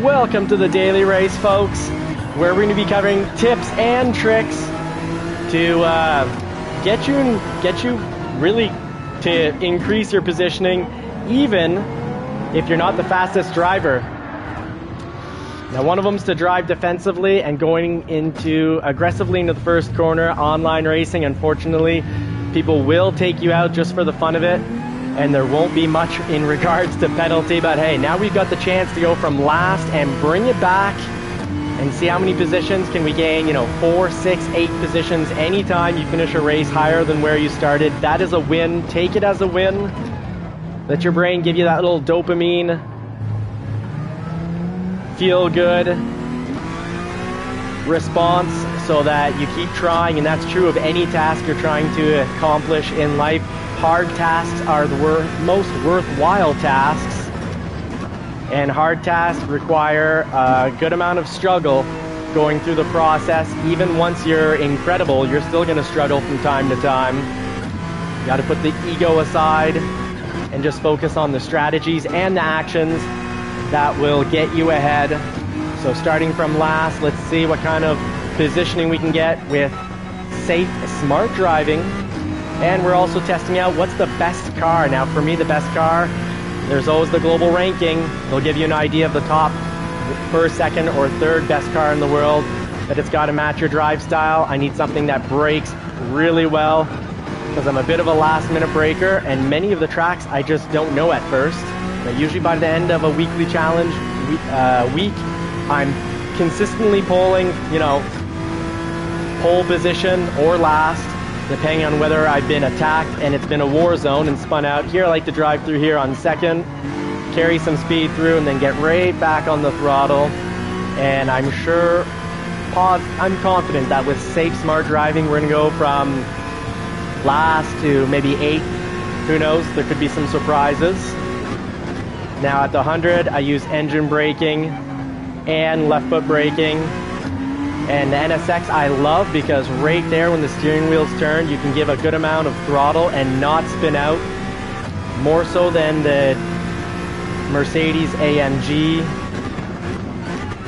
Welcome to the Daily Race, folks, where we're going to be covering tips and tricks to get you really to increase your positioning, even if you're not the fastest driver. Now, one of them is to drive defensively and going aggressively into the first corner. Online racing, unfortunately, people will take you out just for the fun of it, and there won't be much in regards to penalty. But hey, now we've got the chance to go from last and bring it back and see how many positions can we gain. 4, 6, 8 positions anytime you finish a race higher than where you started. That is a win. Take it as a win. Let your brain give you that little dopamine feel good response so that you keep trying, and that's true of any task you're trying to accomplish in life. Hard tasks are the most worthwhile tasks, and hard tasks require a good amount of struggle going through the process. Even once you're incredible, you're still going to struggle from time to time. You got to put the ego aside and just focus on the strategies and the actions that will get you ahead. So starting from last, let's see what kind of positioning we can get with safe, smart driving. And we're also testing out what's the best car. Now, for me, the best car, there's always the global ranking. They'll give you an idea of the top first, second, or third best car in the world, but it's got to match your drive style. I need something that brakes really well, because I'm a bit of a last-minute braker, and many of the tracks I just don't know at first. But usually by the end of a weekly challenge week, I'm consistently polling, pole position or last, depending on whether I've been attacked and it's been a war zone and spun out. Here I like to drive through here on second, carry some speed through, and then get right back on the throttle. And I'm confident that with safe, smart driving, we're going to go from last to maybe 8. Who knows? There could be some surprises. Now at the 100, I use engine braking and left foot braking. And the NSX I love because right there when the steering wheel's turned, you can give a good amount of throttle and not spin out. More so than the Mercedes AMG.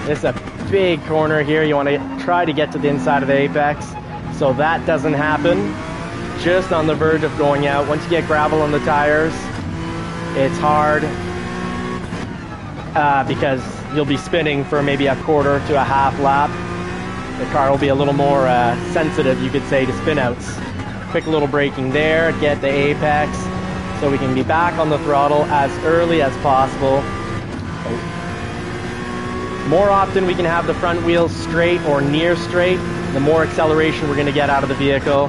This is a big corner here. You want to try to get to the inside of the apex, so that doesn't happen. Just on the verge of going out. Once you get gravel on the tires, it's hard because you'll be spinning for maybe a quarter to a half lap. The car will be a little more sensitive, you could say, to spin outs. Quick little braking there, get the apex, so we can be back on the throttle as early as possible. More often we can have the front wheels straight or near straight, the more acceleration we're going to get out of the vehicle.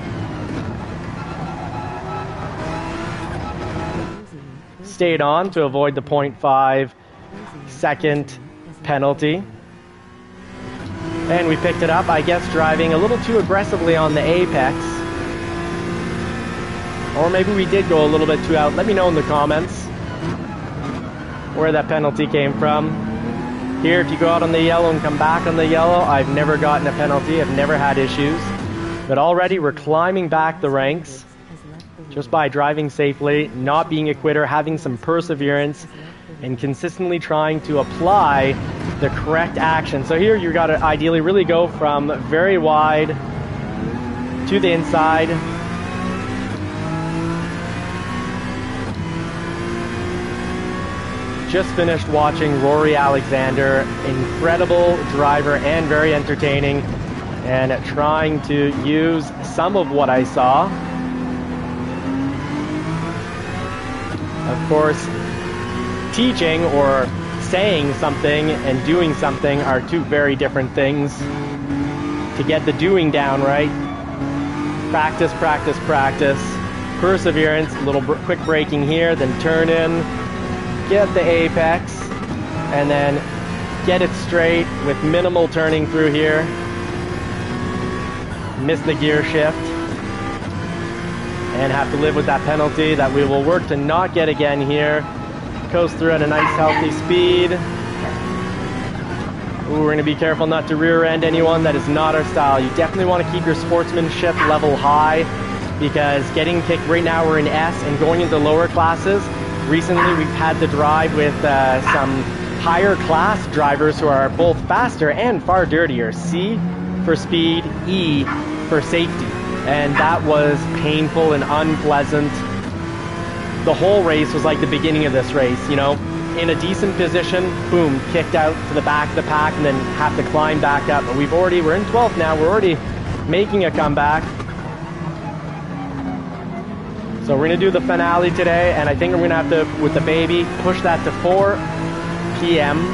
Stayed on to avoid the 0.5 second penalty. And we picked it up, I guess, driving a little too aggressively on the apex. Or maybe we did go a little bit too out. Let me know in the comments where that penalty came from. Here, if you go out on the yellow and come back on the yellow, I've never gotten a penalty. I've never had issues. But already we're climbing back the ranks just by driving safely, not being a quitter, having some perseverance, and consistently trying to apply the correct action. So here you got to ideally really go from very wide to the inside. Just finished watching Rory Alexander, incredible driver and very entertaining, and trying to use some of what I saw. Of course, teaching or saying something and doing something are two very different things. To get the doing down right, practice, practice, practice, perseverance, a little quick braking here, then turn in, get the apex, and then get it straight with minimal turning through here. Miss the gear shift and have to live with that penalty that we will work to not get again here. Coast through at a nice healthy speed. Ooh, we're going to be careful not to rear end anyone. That is not our style. You definitely want to keep your sportsmanship level high, because getting kicked right now, we're in S and going into lower classes. Recently we've had to drive with some higher class drivers who are both faster and far dirtier. C for speed, E for safety. And that was painful and unpleasant. The whole race was like the beginning of this race, you know, in a decent position, boom, kicked out to the back of the pack and then have to climb back up. But we're in 12th now, we're already making a comeback. So we're gonna do the finale today, and I think we're gonna have to, with the baby, push that to 4 p.m.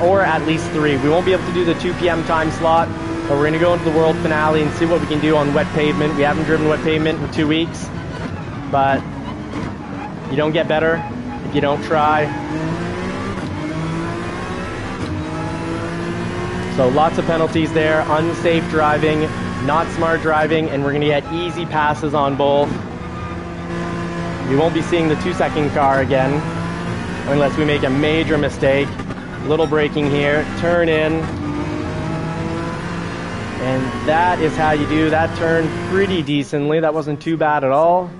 or at least 3. We won't be able to do the 2 p.m. time slot, but we're gonna go into the world finale and see what we can do on wet pavement. We haven't driven wet pavement in 2 weeks, but you don't get better if you don't try. So lots of penalties there, unsafe driving, not smart driving, and we're gonna get easy passes on both. We won't be seeing the 2-second car again unless we make a major mistake. Little braking here, turn in. And that is how you do that turn pretty decently. That wasn't too bad at all.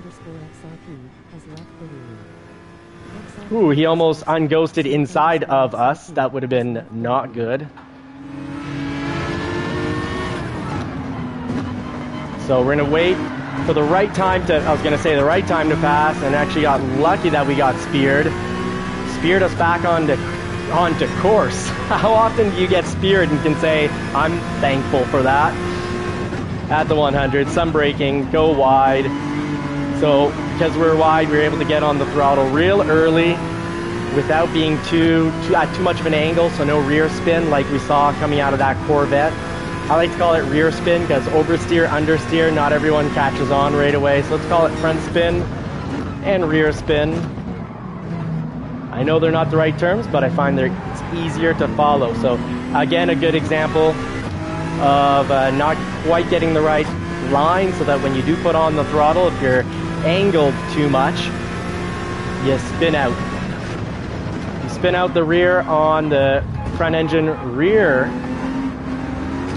Ooh, he almost unghosted inside of us. That would have been not good. So we're gonna wait for the right time to, I was gonna say the right time to pass, and actually got lucky that we got speared. Speared us back onto course. How often do you get speared and can say, I'm thankful for that? At the 100, some braking, go wide. So because we're wide, we were able to get on the throttle real early without being at too much of an angle, so no rear spin like we saw coming out of that Corvette. I like to call it rear spin because oversteer, understeer, not everyone catches on right away. So let's call it front spin and rear spin. I know they're not the right terms, but I find it's easier to follow. So again, a good example of not quite getting the right line, so that when you do put on the throttle, if you're angled too much, you spin out. You spin out the rear on the front engine rear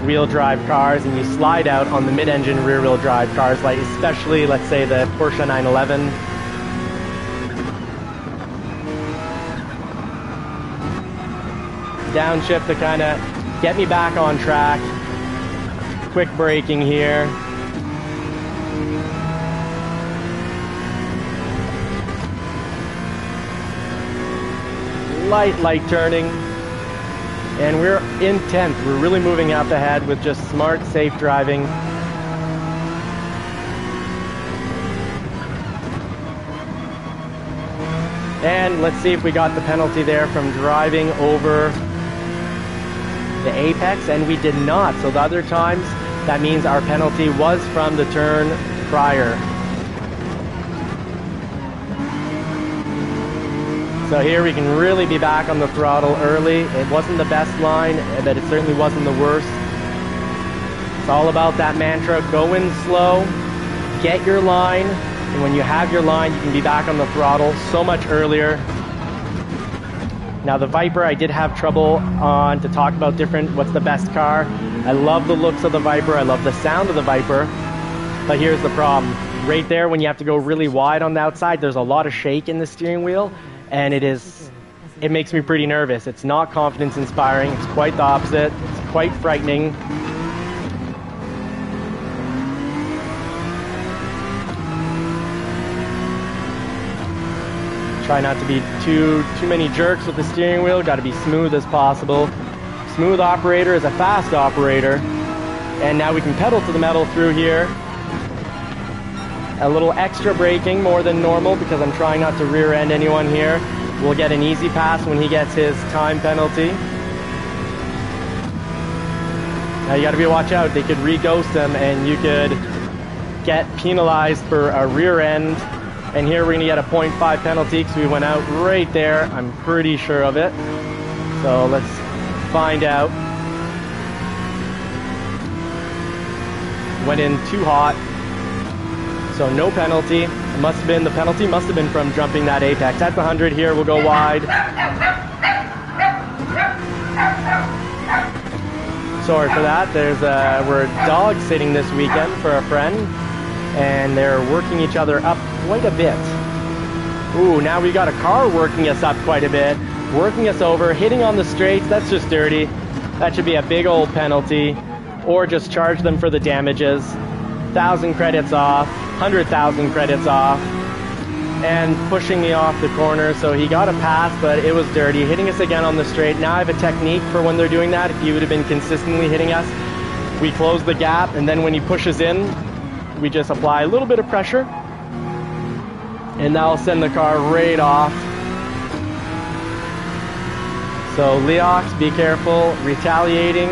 wheel drive cars, and you slide out on the mid-engine rear wheel drive cars, like especially, let's say, the Porsche 911. Downshift to kind of get me back on track. Quick braking here. Light turning. And we're in 10th. We're really moving up ahead with just smart, safe driving. And let's see if we got the penalty there from driving over the apex, and we did not. So the other times, that means our penalty was from the turn prior. So here we can really be back on the throttle early. It wasn't the best line, but it certainly wasn't the worst. It's all about that mantra, go in slow, get your line, and when you have your line, you can be back on the throttle so much earlier. Now the Viper, I did have trouble on to talk about what's the best car. I love the looks of the Viper, I love the sound of the Viper, but here's the problem. Right there, when you have to go really wide on the outside, there's a lot of shake in the steering wheel, and it makes me pretty nervous. It's not confidence inspiring, it's quite the opposite, it's quite frightening. Try not to be too many jerks with the steering wheel, got to be smooth as possible. Smooth operator is a fast operator. And now we can pedal to the metal through here. A little extra braking, more than normal, because I'm trying not to rear end anyone here. We'll get an easy pass when he gets his time penalty. Now you got to watch out, they could re-ghost him and you could get penalized for a rear end. And here we're going to get a 0.5 penalty because we went out right there. I'm pretty sure of it. So let's find out. Went in too hot. So no penalty. It must have been, the penalty must have been from jumping that apex. At the 100 here, we'll go wide. Sorry for that. We're dog sitting this weekend for a friend, and they're working each other up quite a bit. Ooh, now we got a car working us up quite a bit. working us over, hitting on the straights. That's just dirty. That should be a big old penalty, or just charge them for the damages. 1,000 credits off, 100,000 credits off, and pushing me off the corner. So he got a pass, but it was dirty. Hitting us again on the straight. Now I have a technique for when they're doing that. If he would have been consistently hitting us, we close the gap, and then when he pushes in, we just apply a little bit of pressure, and that'll send the car right off. So Leox, be careful. Retaliating.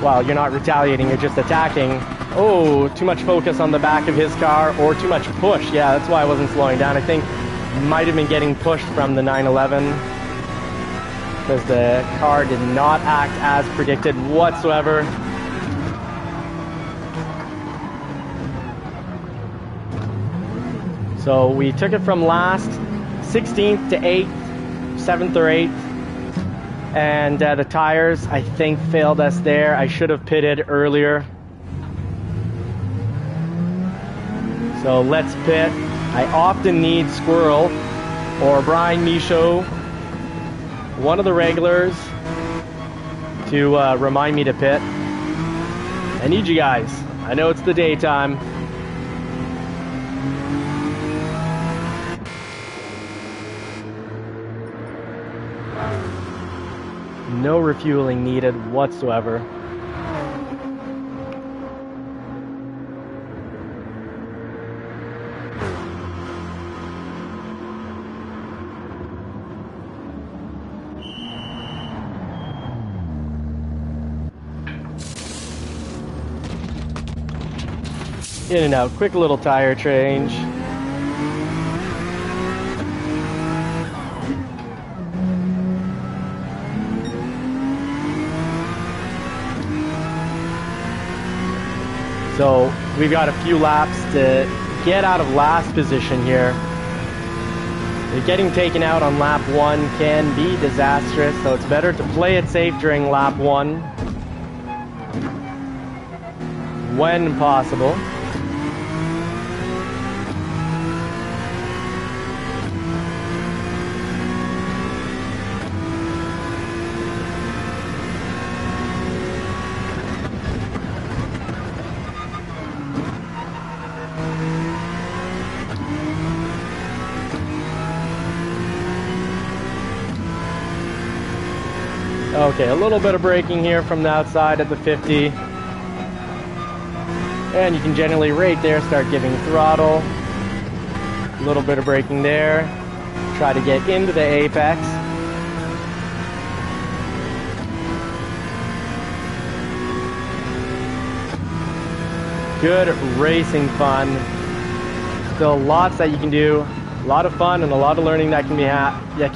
Well, you're not retaliating, you're just attacking. Oh, too much focus on the back of his car, or too much push. Yeah, that's why I wasn't slowing down. I think might have been getting pushed from the 911, because the car did not act as predicted whatsoever. So we took it from last 16th to 8th, 7th or 8th. And the tires, I think, failed us there. I should have pitted earlier. So let's pit. I often need Squirrel or Brian Michaud, one of the regulars, to remind me to pit. I need you guys. I know it's the daytime. No refueling needed whatsoever. In and out, quick little tire change. So we've got a few laps to get out of last position here. Getting taken out on lap 1 can be disastrous, so it's better to play it safe during lap 1 when possible. Okay, a little bit of braking here from the outside at the 50. And you can generally right there start giving throttle. A little bit of braking there. Try to get into the apex. Good racing fun. Still lots that you can do. A lot of fun and a lot of learning that can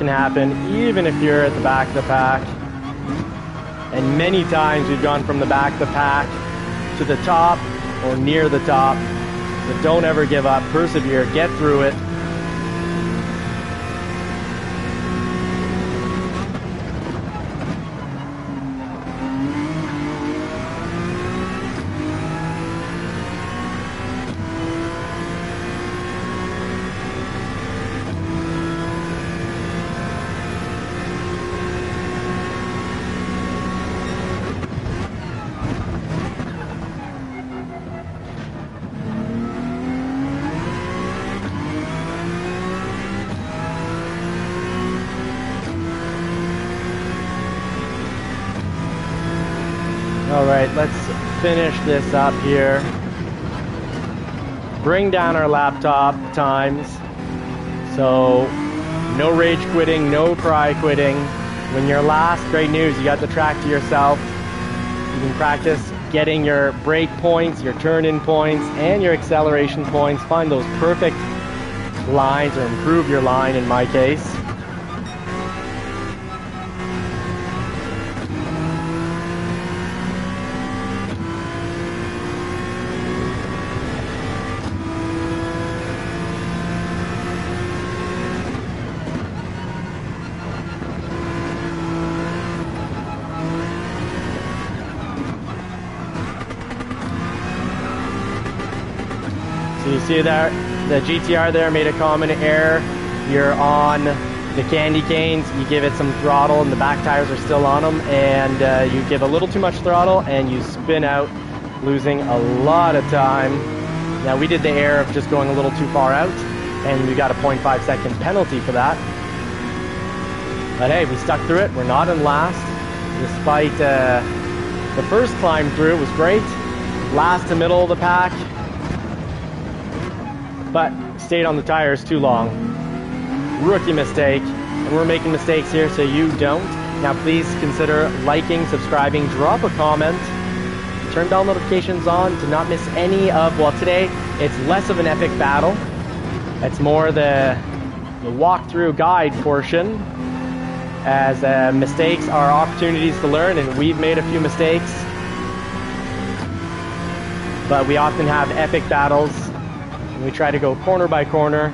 happen even if you're at the back of the pack. And many times we've gone from the back of the pack to the top or near the top. So don't ever give up. Persevere. Get through it. Alright, let's finish this up here. Bring down our laptop times. So, no rage quitting, no cry quitting. When you're last, great news, you got the track to yourself. You can practice getting your brake points, your turn-in points, and your acceleration points. Find those perfect lines, or improve your line in my case. You see there, the GTR there made a common error. You're on The candy canes, you give it some throttle and the back tires are still on them, and you give a little too much throttle and you spin out, losing a lot of time. Now we did the error of just going a little too far out, and we got a 0.5 second penalty for that. But hey, we stuck through it. We're not in last, despite the first climb through. It was great. Last to middle of the pack, but stayed on the tires too long. Rookie mistake, and we're making mistakes here, so you don't. Now please consider liking, subscribing, drop a comment, turn bell notifications on to not miss any of, well, today it's less of an epic battle. It's more the walkthrough guide portion, as mistakes are opportunities to learn, and we've made a few mistakes. But we often have epic battles, and we try to go corner by corner.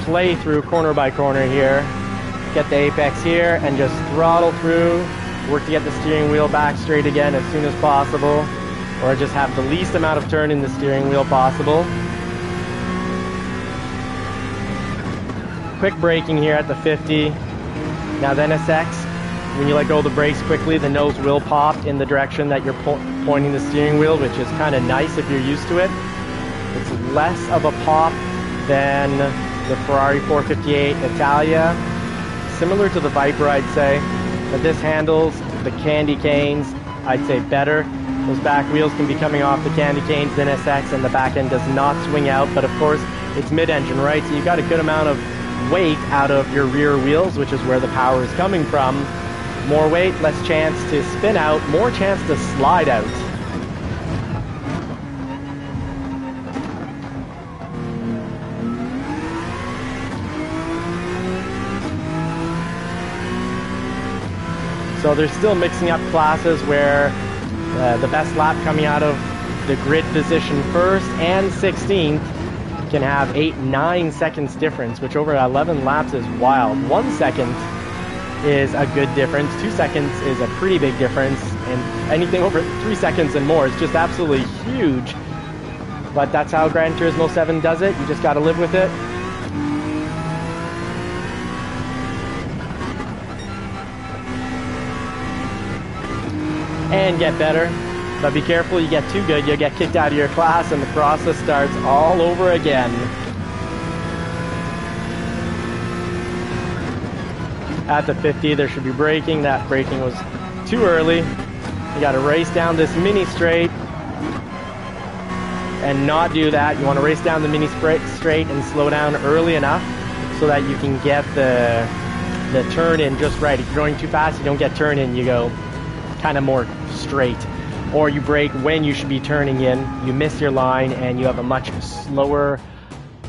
Play through corner by corner here, get the apex here, and just throttle through, work to get the steering wheel back straight again as soon as possible, or just have the least amount of turn in the steering wheel possible. Quick braking here at the 50. Now the NSX, when you let go of the brakes quickly, the nose will pop in the direction that you're pointing the steering wheel, which is kind of nice if you're used to it. It's less of a pop than the Ferrari 458 Italia, similar to the Viper, I'd say, but this handles the candy canes, I'd say, better. Those back wheels can be coming off the candy canes, the NSX, and the back end does not swing out, but of course it's mid-engine, right? So you've got a good amount of weight out of your rear wheels, which is where the power is coming from. More weight, less chance to spin out, more chance to slide out. So they're still mixing up classes where the best lap coming out of the grid position first and 16th can have 8-9 seconds difference, which over 11 laps is wild. 1 second is a good difference. 2 seconds is a pretty big difference, and anything over 3 seconds and more is just absolutely huge. But that's how Gran Turismo 7 does it. You just got to live with it. And get better, but be careful, you get too good, you'll get kicked out of your class and the process starts all over again. At the 50, there should be braking. That braking was too early. You got to race down this mini straight and not do that. You want to race down the mini straight and slow down early enough so that you can get the turn in just right. If you're going too fast, you don't get turn in, you go kind of more straight, or you brake when you should be turning in, you miss your line and you have a much slower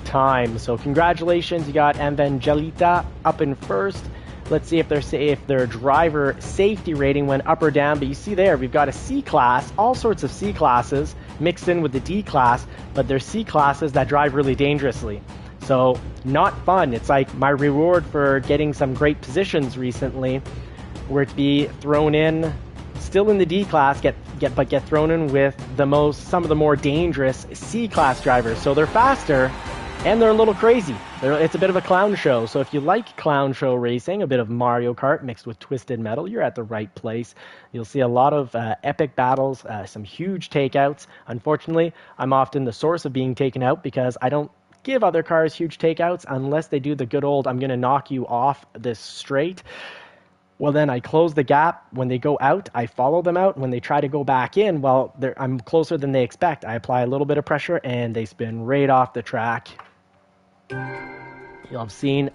time. So congratulations, you got Evangelita up in first. Let's see if their driver safety rating went up or down. But you see there, we've got a C class, all sorts of C classes mixed in with the D class, but they're C classes that drive really dangerously. So not fun. It's like my reward for getting some great positions recently were to be thrown in still in the D class, get thrown in with some of the more dangerous C class drivers. So they're faster and they're a little crazy. It's a bit of a clown show. So if you like clown show racing, a bit of Mario Kart mixed with Twisted Metal, you're at the right place. You'll see a lot of epic battles, some huge takeouts. Unfortunately, I'm often the source of being taken out because I don't give other cars huge takeouts unless they do the good old, I'm going to knock you off this straight. Well, then I close the gap. When they go out, I follow them out. When they try to go back in, well, I'm closer than they expect. I apply a little bit of pressure, and they spin right off the track. You'll have seen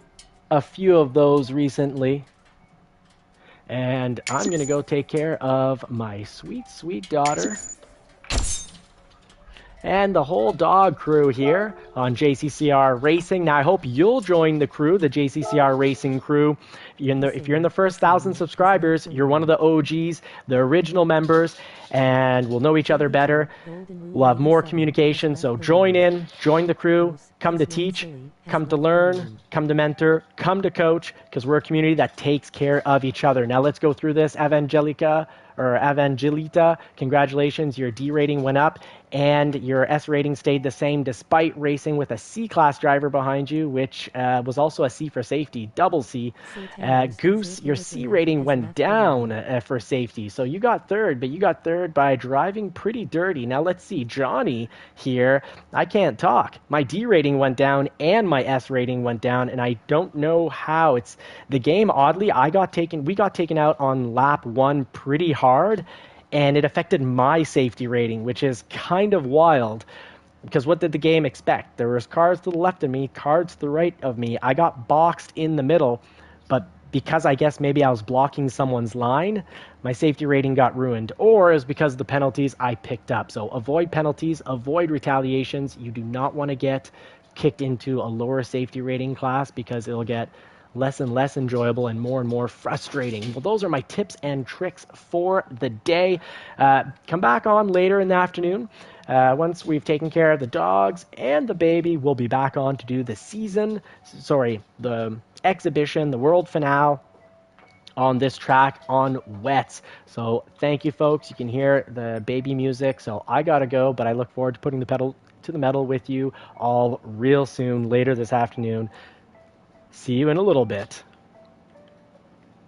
a few of those recently. And I'm going to go take care of my sweet, sweet daughter and the whole dog crew here on JCCR Racing. Now, I hope you'll join the crew, the JCCR Racing crew. If you're in the first 1,000 subscribers, you're one of the OGs, the original members, and we'll know each other better. We'll have more communication, so join in, join the crew, come to teach, come to learn, come to mentor, come to coach, because we're a community that takes care of each other. Now let's go through this. Evangelita, congratulations, your D rating went up and your S rating stayed the same despite racing with a C-class driver behind you, which was also a C for safety, double C. Goose, your C rating went down for safety, so you got third, but you got third by driving pretty dirty. Now let's see, Johnny here, I can't talk. My D rating went down and my S rating went down, and I don't know how. It's the game, oddly, we got taken out on lap 1 pretty hard, and it affected my safety rating, which is kind of wild. Because what did the game expect? There was cars to the left of me, cars to the right of me. I got boxed in the middle, but because I guess maybe I was blocking someone's line, my safety rating got ruined. Or it was because of the penalties I picked up. So avoid penalties, avoid retaliations. You do not want to get kicked into a lower safety rating class because it'll get less and less enjoyable and more frustrating. Well, those are my tips and tricks for the day. Come back on later in the afternoon. Once we've taken care of the dogs and the baby, we'll be back on to do the exhibition, the world finale on this track on wets. So thank you, folks. You can hear the baby music. So I gotta go, but I look forward to putting the pedal to the metal with you all real soon, later this afternoon. See you in a little bit.